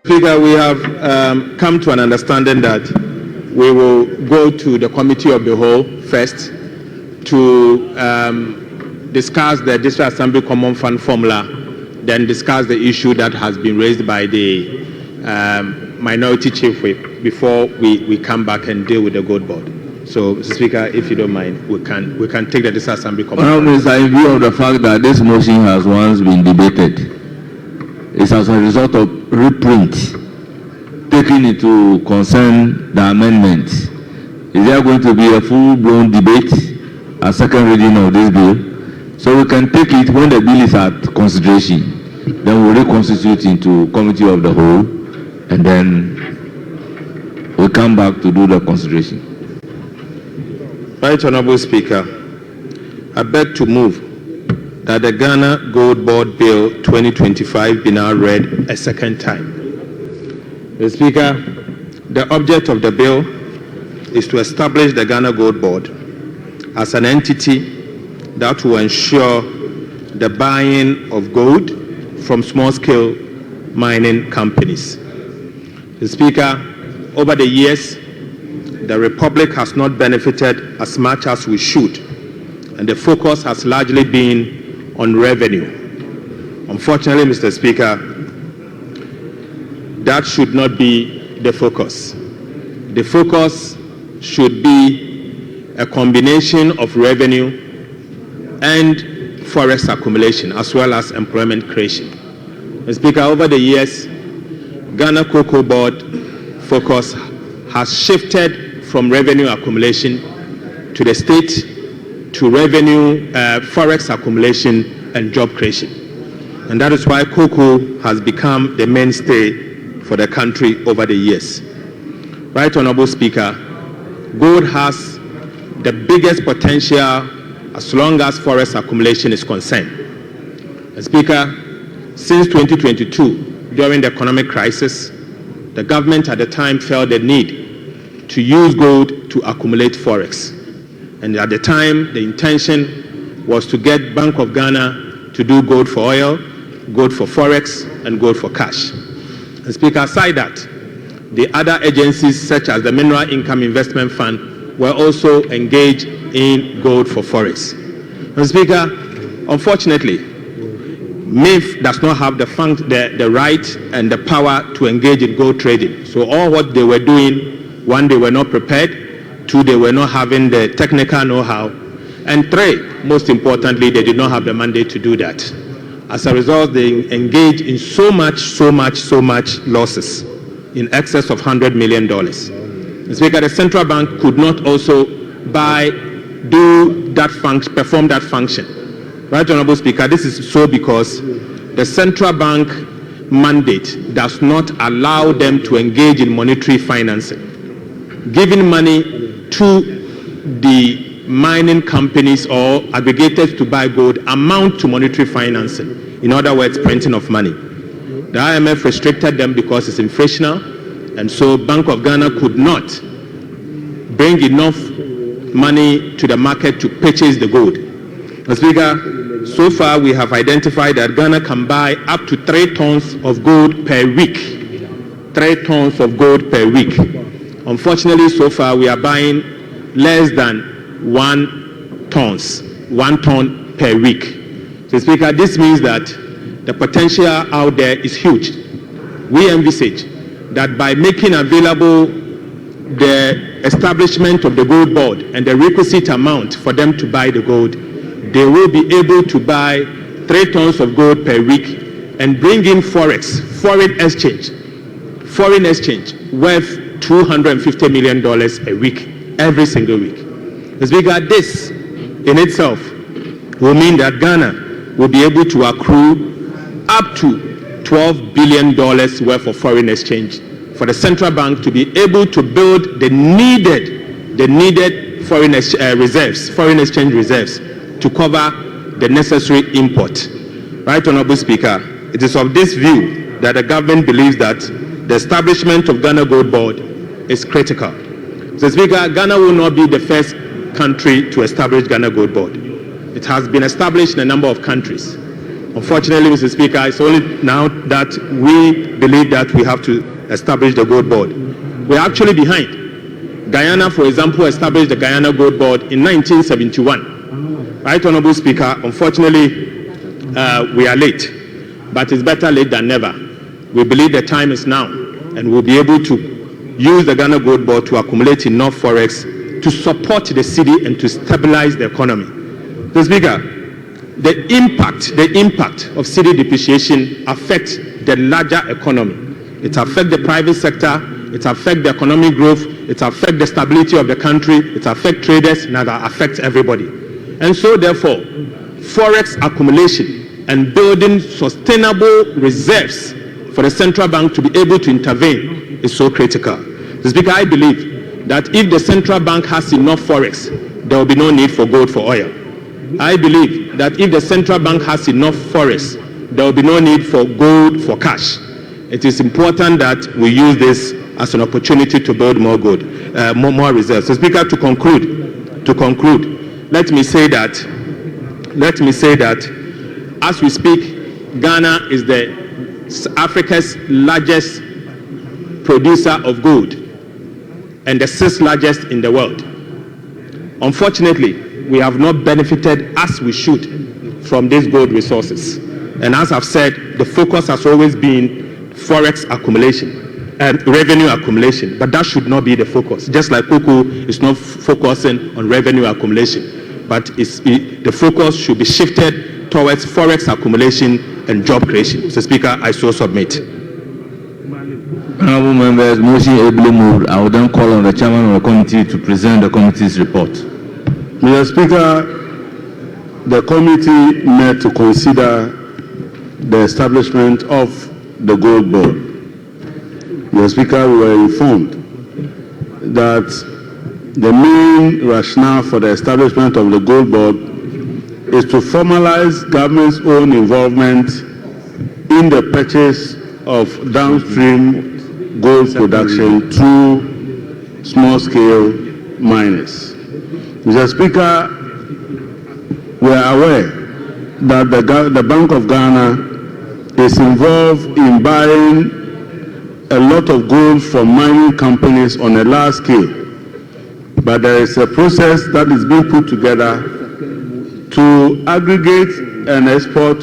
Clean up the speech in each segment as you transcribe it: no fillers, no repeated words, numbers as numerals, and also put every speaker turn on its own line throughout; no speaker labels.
Speaker, we have come to an understanding that we will go to the Committee of the Whole first to discuss the District Assembly Common Fund formula, then discuss the issue that has been raised by the Minority Chief Whip before we come back and deal with the Goldboard. So, Mr. Speaker, if you don't mind, we can take the District Assembly Common Fund.
Mr. In view of the fact that this motion has once been debated, it's as a result of reprint taking into concern the amendment. Is there going to be a full-blown debate, a second reading of this bill? So we can take it when the bill is at consideration. Then we'll reconstitute into Committee of the Whole, and then we'll come back to do the consideration.
Right, Honorable Speaker, I beg to move that the Ghana Goldboard Bill 2025 be now read a second time. Mr. Speaker, the object of the bill is to establish the Ghana Goldboard as an entity that will ensure the buying of gold from small-scale mining companies. Mr. Speaker, over the years, the Republic has not benefited as much as we should, and the focus has largely been on revenue. Unfortunately, Mr. Speaker, that should not be the focus. The focus should be a combination of revenue and forest accumulation, as well as employment creation. Mr. Speaker, over the years, Ghana Cocoa Board focus has shifted from revenue accumulation to the state to revenue, forex accumulation and job creation. And that is why cocoa has become the mainstay for the country over the years. Right, Honorable Speaker, gold has the biggest potential as long as forest accumulation is concerned. And Speaker, since 2022, during the economic crisis, the government at the time felt the need to use gold to accumulate forex. And at the time, the intention was to get Bank of Ghana to do gold for oil, gold for forex, and gold for cash. And Speaker, aside that, the other agencies such as the Mineral Income Investment Fund were also engaged in gold for forex. And Speaker, unfortunately, MIF does not have the right and the power to engage in gold trading. So all what they were doing, one, they were not prepared, two, they were not having the technical know-how, and three, most importantly, they did not have the mandate to do that. As a result, they engaged in so much losses, in excess of $100 million. Speaker, the central bank could not also perform that function. Right, Honorable Speaker, this is so because the central bank mandate does not allow them to engage in monetary financing. Giving money to the mining companies or aggregators to buy gold amount to monetary financing. In other words, printing of money. The IMF restricted them because it's inflationary, and so Bank of Ghana could not bring enough money to the market to purchase the gold. Mr. Speaker, so far we have identified that Ghana can buy up to 3 tons of gold per week. 3 tons of gold per week. Unfortunately, so far we are buying less than 1 ton per week. So, Speaker, this means that the potential out there is huge. We envisage that by making available the establishment of the gold board and the requisite amount for them to buy the gold, they will be able to buy 3 tons of gold per week and bring in forex, foreign exchange worth $250 million a week, every single week. Speaker, this in itself will mean that Ghana will be able to accrue up to $12 billion worth of foreign exchange for the central bank to be able to build the needed foreign exchange reserves to cover the necessary import. Right, Honorable Speaker, it is of this view that the government believes that the establishment of Ghana Gold Board is critical. So, Speaker, Ghana will not be the first country to establish Ghana Gold Board. It has been established in a number of countries. Unfortunately, Mr. Speaker, it's only now that we believe that we have to establish the Goldboard. We're actually behind. Guyana, for example, established the Guyana Goldboard in 1971. Right, Honorable Speaker, unfortunately, we are late, but it's better late than never. We believe the time is now, and we'll be able to use the Ghana Goldboard to accumulate enough forex to support the city and to stabilize the economy. Mr. Speaker, the impact of city depreciation affects the larger economy. It affects the private sector, it affects the economic growth, it affects the stability of the country, it affects traders, and it affects everybody. And so therefore, forex accumulation and building sustainable reserves for the central bank to be able to intervene is so critical. Mr. Speaker, I believe that if the central bank has enough forex, there will be no need for gold for oil. I believe that if the central bank has enough forex, there will be no need for gold for cash. It is important that we use this as an opportunity to build more gold, more reserves. So, Speaker, to conclude, let me say that as we speak, Ghana is Africa's largest producer of gold and the sixth largest in the world. Unfortunately, we have not benefited as we should from these gold resources. And as I've said, the focus has always been forex accumulation and revenue accumulation, but that should not be the focus. Just like Cocoa is not focusing on revenue accumulation, but the focus should be shifted towards forex accumulation and job creation. Mr. Speaker, I so submit.
Honourable members, motion ably moved. I will then call on the chairman of the committee to present the committee's report.
Mr. Speaker, the committee met to consider the establishment of the Goldboard. Mr. Speaker, we were informed that the main rationale for the establishment of the Goldboard is to formalize government's own involvement in the purchase of downstream gold production through small-scale miners. Mr. Speaker, we are aware that the Bank of Ghana is involved in buying a lot of gold from mining companies on a large scale. But there is a process that is being put together to aggregate and export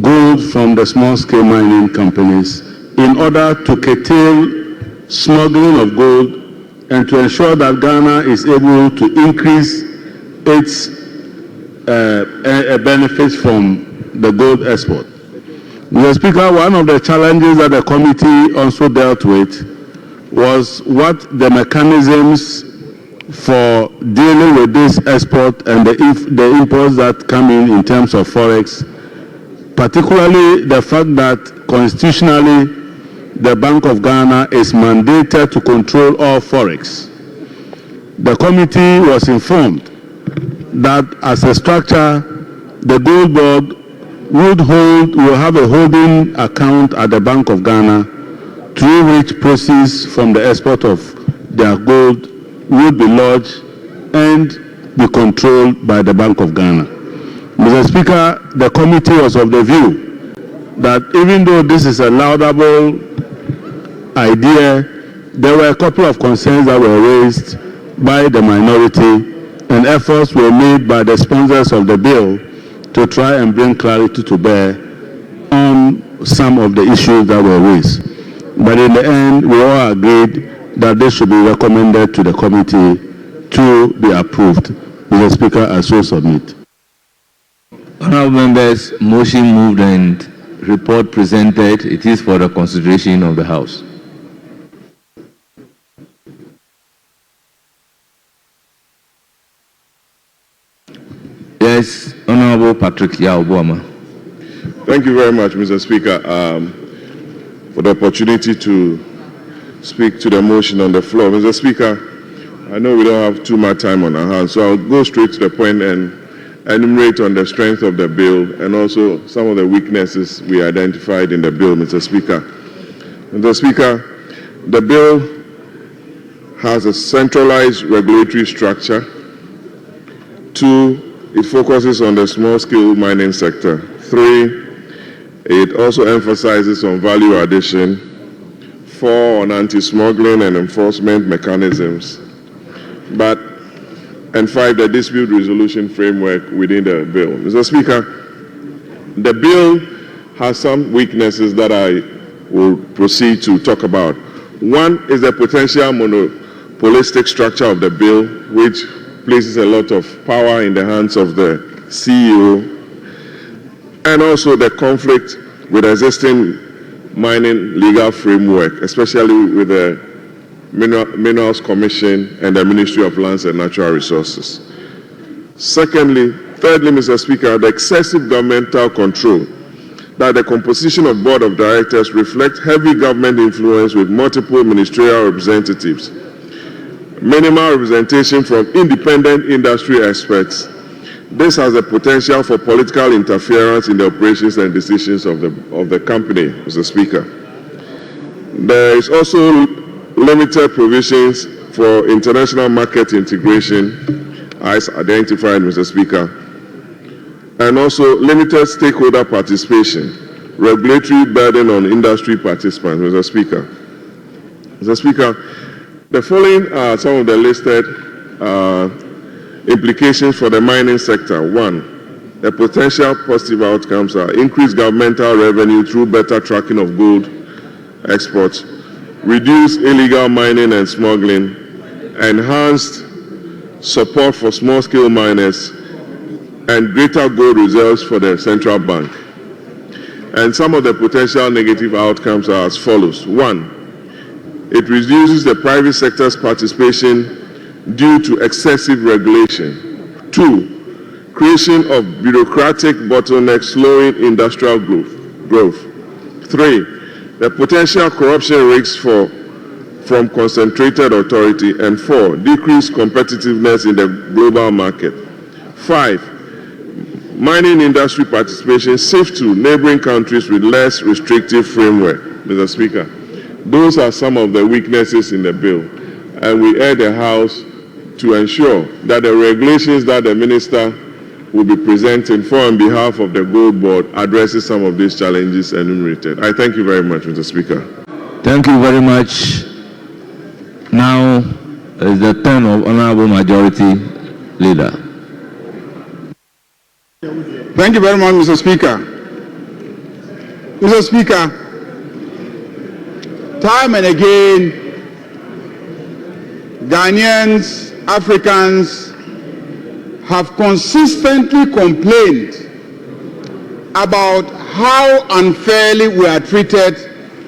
gold from the small-scale mining companies in order to curtail smuggling of gold and to ensure that Ghana is able to increase its benefits from the gold export. Mr. Speaker, one of the challenges that the committee also dealt with was what the mechanisms for dealing with this export and the imports that come in terms of forex, particularly the fact that constitutionally the Bank of Ghana is mandated to control all forex. The committee was informed that as a structure, the Goldboard will have a holding account at the Bank of Ghana through which proceeds from the export of their gold would be lodged and be controlled by the Bank of Ghana. Mr. Speaker, the committee was of the view that even though this is a laudable idea, there were a couple of concerns that were raised by the minority, and efforts were made by the sponsors of the bill to try and bring clarity to bear on some of the issues that were raised. But in the end, we all agreed that this should be recommended to the committee to be approved. Mr. Speaker, I so submit.
Honourable members, motion moved and report presented. It is for the consideration of the House. Yes, Honourable Patrick Yaobuama.
Thank you very much, Mr. Speaker, for the opportunity to speak to the motion on the floor. Mr. Speaker, I know we don't have too much time on our hands, so I'll go straight to the point and enumerate on the strength of the bill and also some of the weaknesses we identified in the bill, Mr. Speaker. Mr. Speaker, the bill has a centralized regulatory structure to it focuses on the small-scale mining sector. 3, it also emphasizes on value addition. 4, on anti-smuggling and enforcement mechanisms. And 5, the dispute resolution framework within the bill. Mr. Speaker, the bill has some weaknesses that I will proceed to talk about. One is the potential monopolistic structure of the bill, which places a lot of power in the hands of the CEO, and also the conflict with existing mining legal framework, especially with the Minerals Commission and the Ministry of Lands and Natural Resources. Thirdly, Mr. Speaker, the excessive governmental control that the composition of board of directors reflects heavy government influence with multiple ministerial representatives, minimal representation from independent industry experts. This has the potential for political interference in the operations and decisions of the company, Mr. Speaker. There is also limited provisions for international market integration, as identified, Mr. Speaker, and also limited stakeholder participation, regulatory burden on industry participants, Mr. Speaker. Mr. Speaker, the following are some of the listed implications for the mining sector. 1, the potential positive outcomes are increased governmental revenue through better tracking of gold exports, reduced illegal mining and smuggling, enhanced support for small-scale miners, and greater gold reserves for the central bank. And some of the potential negative outcomes are as follows. 1, it reduces the private sector's participation due to excessive regulation. 2, creation of bureaucratic bottlenecks slowing industrial growth. 3, the potential corruption risks from concentrated authority. And 4, decreased competitiveness in the global market. 5, mining industry participation shift to neighboring countries with less restrictive framework. Mr. Speaker, those are some of the weaknesses in the bill, and we urge the House to ensure that the regulations that the Minister will be presenting for on behalf of the Goldboard addresses some of these challenges enumerated. I thank you very much, Mr. Speaker.
Thank you very much. Now is the turn of Honorable Majority Leader.
Thank you very much, Mr. Speaker. Mr. Speaker, time and again, Ghanaians, Africans have consistently complained about how unfairly we are treated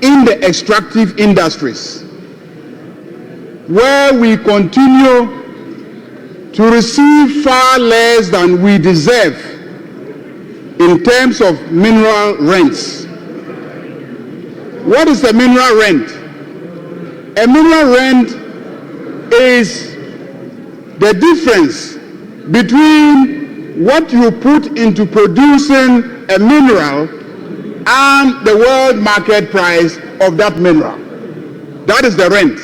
in the extractive industries, where we continue to receive far less than we deserve in terms of mineral rents. What is a mineral rent? A mineral rent is the difference between what you put into producing a mineral and the world market price of that mineral. That is the rent.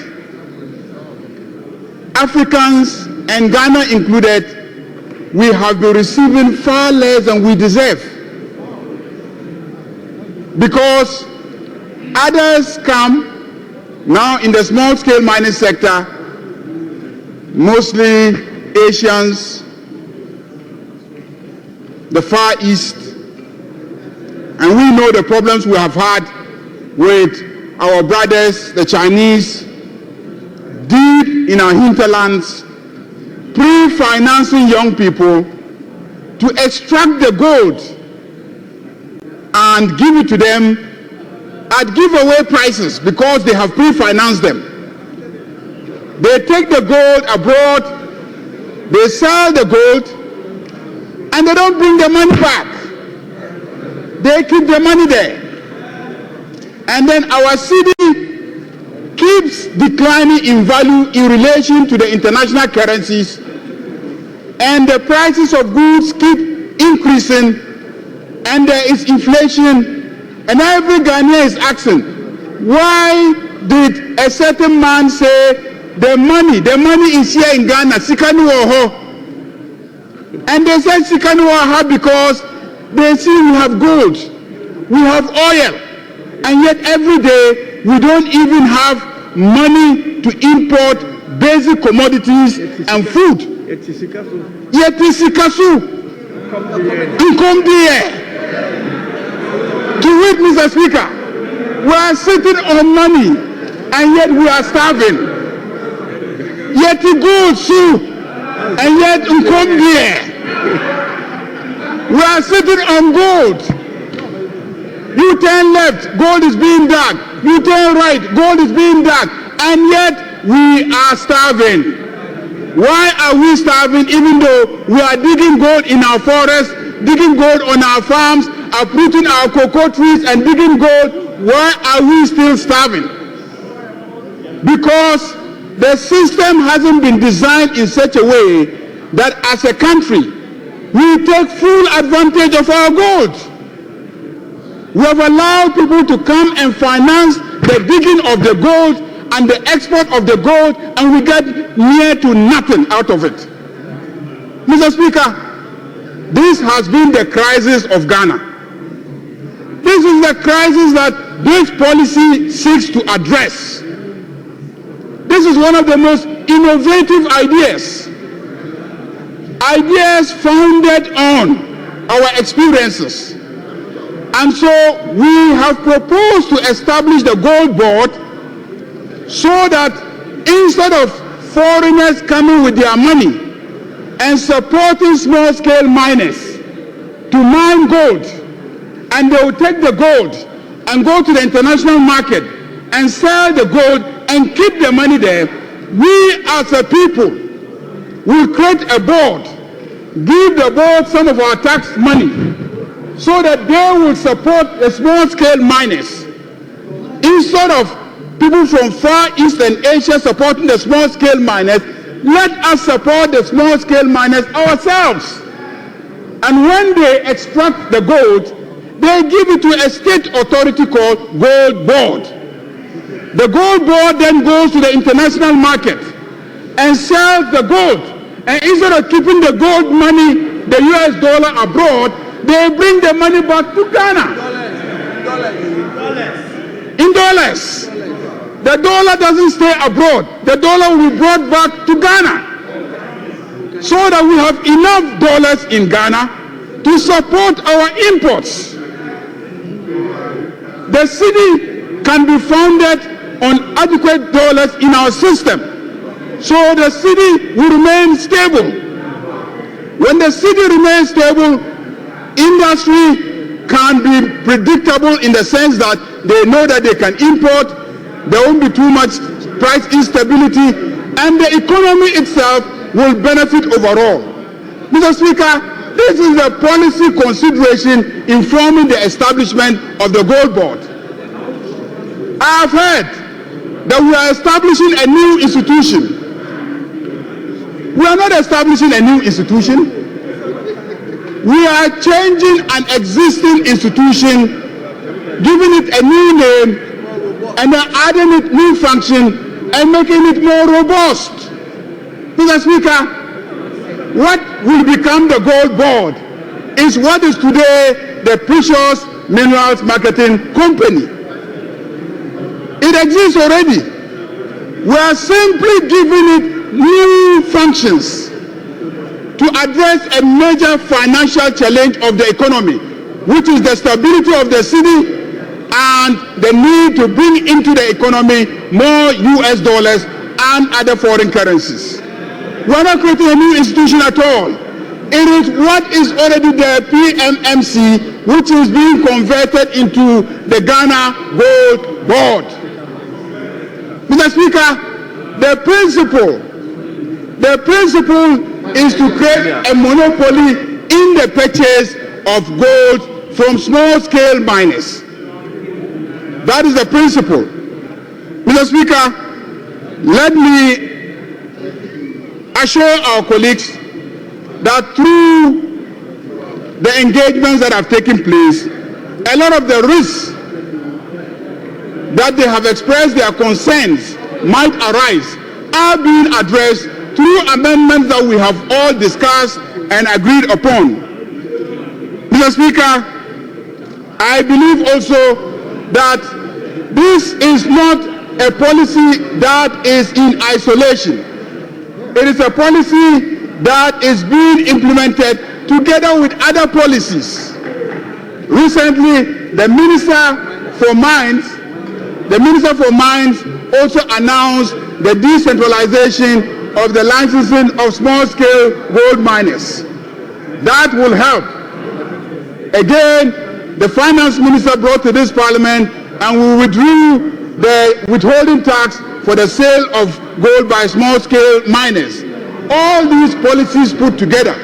Africans, and Ghana included, we have been receiving far less than we deserve, because others come now in the small-scale mining sector, mostly Asians, the Far East, and we know the problems we have had with our brothers, the Chinese, deep in our hinterlands, pre-financing young people to extract the gold and give it to them at giveaway prices because they have pre-financed them. They take the gold abroad, they sell the gold, and they don't bring the money back. They keep the money there. And then our city keeps declining in value in relation to the international currencies, and the prices of goods keep increasing, and there is inflation, and every Ghanaian is asking, why did a certain man say the money is here in Ghana, Sikani Woho? And they said Sikanoa hard because they see we have gold, we have oil, and yet every day we don't even have money to import basic commodities and food. Yet Sikasu, and come there. To wit, Mr. Speaker, we are sitting on money, and yet we are starving. Yet the gold soup, and yet come there. We are sitting on gold. You turn left, gold is being dug. You turn right, gold is being dug. And yet we are starving. Why are we starving even though we are digging gold in our forests, digging gold on our farms, uprooting our cocoa trees and digging gold? Why are we still starving? Because the system hasn't been designed in such a way that as a country, we take full advantage of our gold. We have allowed people to come and finance the digging of the gold and the export of the gold, and we get near to nothing out of it. Mr. Speaker, this has been the crisis of Ghana. This is the crisis that this policy seeks to address. This is one of the most innovative ideas. Ideas founded on our experiences. And so we have proposed to establish the Goldboard so that instead of foreigners coming with their money and supporting small-scale miners to mine gold, and they will take the gold and go to the international market and sell the gold and keep the money there, we as a people will create a board, give the board some of our tax money so that they will support the small-scale miners. Instead of people from Far East and Asia supporting the small-scale miners, let us support the small-scale miners ourselves. And when they extract the gold, they give it to a state authority called Goldboard. The Goldboard then goes to the international market and sells the gold. And instead of keeping the gold money, the US dollar abroad, they bring the money back to Ghana. In dollars. The dollar doesn't stay abroad. The dollar will be brought back to Ghana. So that we have enough dollars in Ghana to support our imports. The city can be founded on adequate dollars in our system. So the city will remain stable. When the city remains stable, industry can be predictable in the sense that they know that they can import, there won't be too much price instability, and the economy itself will benefit overall. Mr. Speaker, this is a policy consideration informing the establishment of the Goldboard. I have heard that we are establishing a new institution. We are not establishing a new institution. We are changing an existing institution, giving it a new name, and then adding it new function and making it more robust. Mr. Speaker, what will become the Goldboard is what is today the Precious Minerals Marketing Company. It exists already. We are simply giving it new functions to address a major financial challenge of the economy, which is the stability of the city and the need to bring into the economy more US dollars and other foreign currencies. We are not creating a new institution at all. It is what is already the PMMC, which is being converted into the Ghana Goldboard. Mr. Speaker, the principle is to create a monopoly in the purchase of gold from small-scale miners. That is the principle. Mr. Speaker, let me assure our colleagues that through the engagements that have taken place, a lot of the risks that they have expressed their concerns might arise are being addressed through amendments that we have all discussed and agreed upon. Mr. Speaker, I believe also that this is not a policy that is in isolation. It is a policy that is being implemented together with other policies. Recently, the Minister for Mines also announced the decentralization of the licensing of small-scale gold miners. That will help. Again, the Finance Minister brought to this Parliament and we withdrew the withholding tax for the sale of gold by small-scale miners. All these policies put together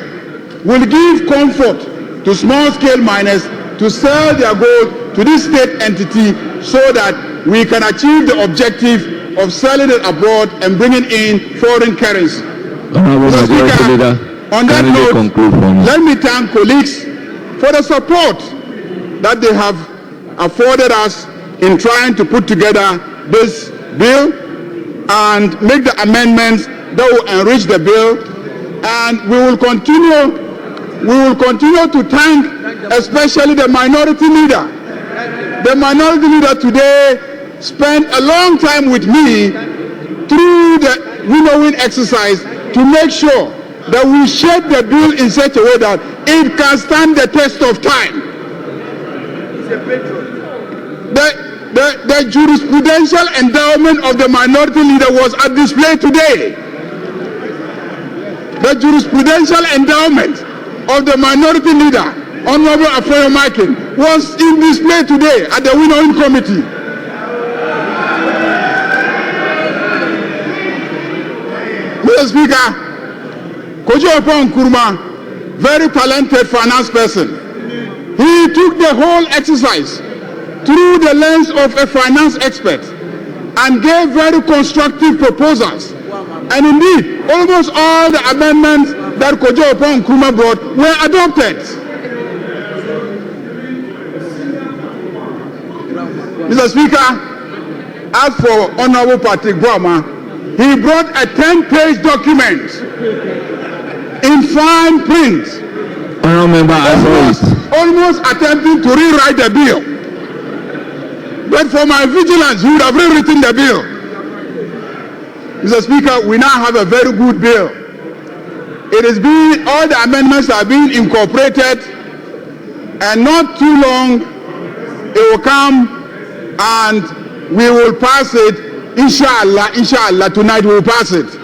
will give comfort to small-scale miners to sell their gold to this state entity so that we can achieve the objective of selling it abroad and bringing in foreign currency. Mr. Speaker, on that note, let me thank colleagues for the support that they have afforded us in trying to put together this bill and make the amendments that will enrich the bill. And we will continue to thank especially the minority leader. The minority leader today spent a long time with me through the winnowing exercise to make sure that we shape the bill in such a way that it can stand the test of time. The jurisprudential endowment of the minority leader was at display today. The jurisprudential endowment of the minority leader, Honorable Afenyo, was in display today at the winnowing committee. Mr. Speaker, Kojo Opon Nkrumah, very talented finance person, he took the whole exercise through the lens of a finance expert and gave very constructive proposals. And indeed, almost all the amendments that Kojo Opon Nkrumah brought were adopted. Mr. Speaker, as for Honorable Patrick Brahma, he brought a 10-page document in fine print, almost attempting to rewrite the bill. But for my vigilance, he would have rewritten the bill. Mr. Speaker, we now have a very good bill. It is being, all the amendments are being incorporated, and not too long, it will come and we will pass it. Inshallah, tonight we will pass it.